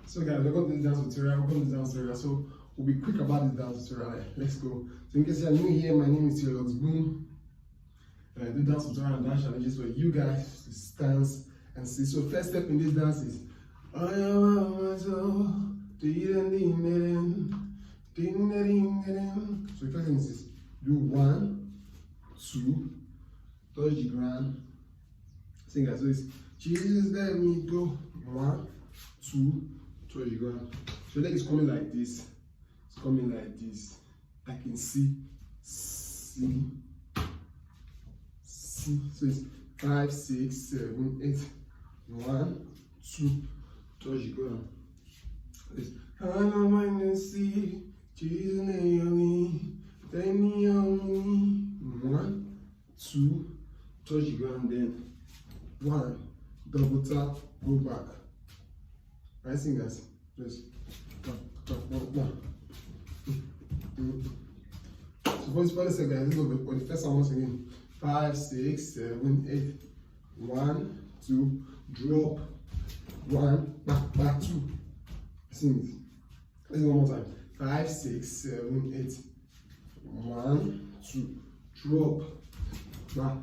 So guys, we're going to do this dance tutorial. So we'll be quick about this dance tutorial. Let's go. So in case you're new here, my name is Teoluckzboom. And I do dance tutorial and dance challenges for you guys to dance and see. So first step in this dance is so the first thing is do 1, 2, touch the ground. Sing guys, so it's Jesus let me go. 1, 2, touch the ground. So leg is coming like this. It's coming like this. I can see. So it's 5, 6, 7, 8. 1, 2, touch the ground. It's I don't mind to see Jesus name me. 1, 2, touch the ground, then 1, double tap, go back. Right, singers? Just one. So for this second, guys, let's go for the first one once again. 5, 6, 7, 8. 1, 2, drop. 1, back 2. Sing it. Let's go one more time. 5, 6, 7, 8. 1, 2, drop. Back.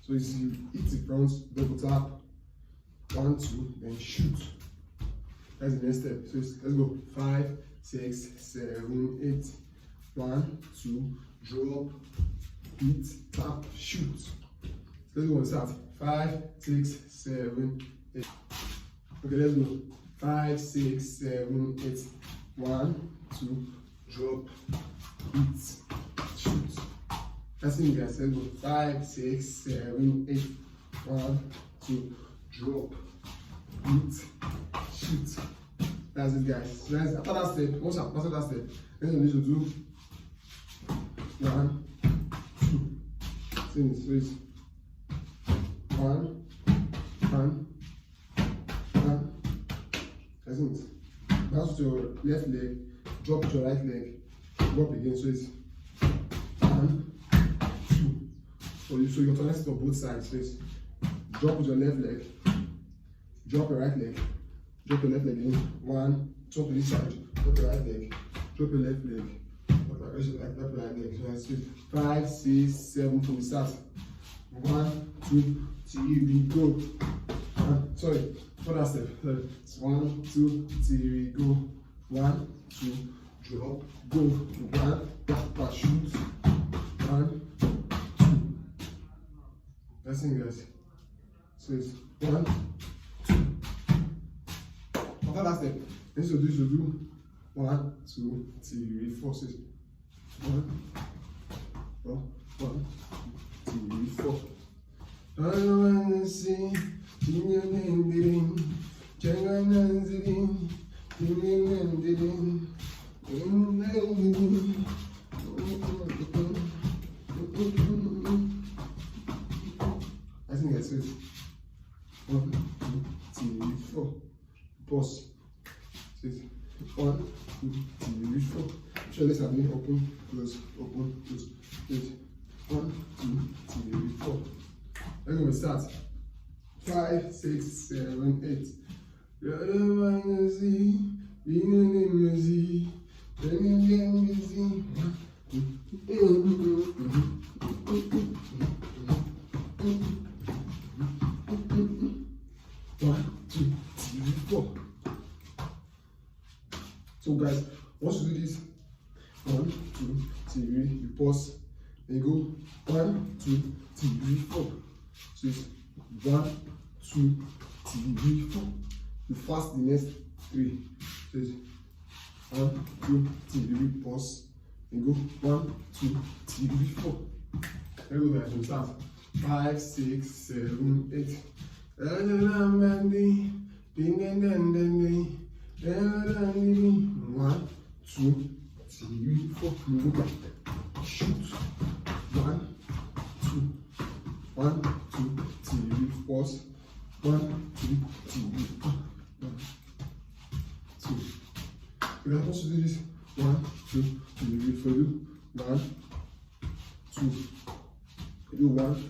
So it's you hit the front, double tap. 1, 2, then shoot. That's the next step. So let's go. 5, 6, 7, 8. 1, 2, drop, hit, tap, shoot. Let's go and start. 5, 6, 7, 8. Okay, let's go. 5, 6, 7, 8. 1, 2, drop, hit, shoot. That's it, guys. Let's go. 5, 6, 7, 8. 1, 2, drop, hit, shoot. That's it, guys. So that's after that step. Once after that step, then you need to do 1, 2. So it's 1. That's it. Bounce to your left leg, drop to your right leg, drop again. So it's 1, 2. So you're turning it on both sides. So it's drop with your left leg, drop your right leg, drop your left leg in. 1, drop to this side, drop your right leg, drop your left leg, drop your right leg. So that's it. 5, 6, 7 from the start. 1, 2, 3, we go. Sorry, for that step. It's 1, 2, 3, go. 1, 2, drop, go. 1, back, shoot. 1, 2. That's it, guys. So it's 1, 2. After that step, then you do 1, 2, 3, 4, 6. 1, 2, 3, 4. I wanna see your name, I think that's it. 1, 2, 3, 4. Pause. 1, 2, 3, 4. Sure, let's have me open, close. 1, 2, 3, 4. Then we start. 5, 6, 7, 8. So guys, once you do this, 1, 2, 3, you pause, then you go 1, 2, 3, 4. So it's 1, 2, 3, 4. You fast the next 3. So it's 1, 2, 3, pause, then go 1, 2, 3, 4. There we go, guys. We start. 5, 6, 7, 8. 1, 2, 3, 4. Move back. Shoot. 1, 2. 1, 2, 3, pause. 1, 2, 3, 4. 1, 2. We are supposed to do this. 1, 2, 3, for you. 1, 2. Do 1.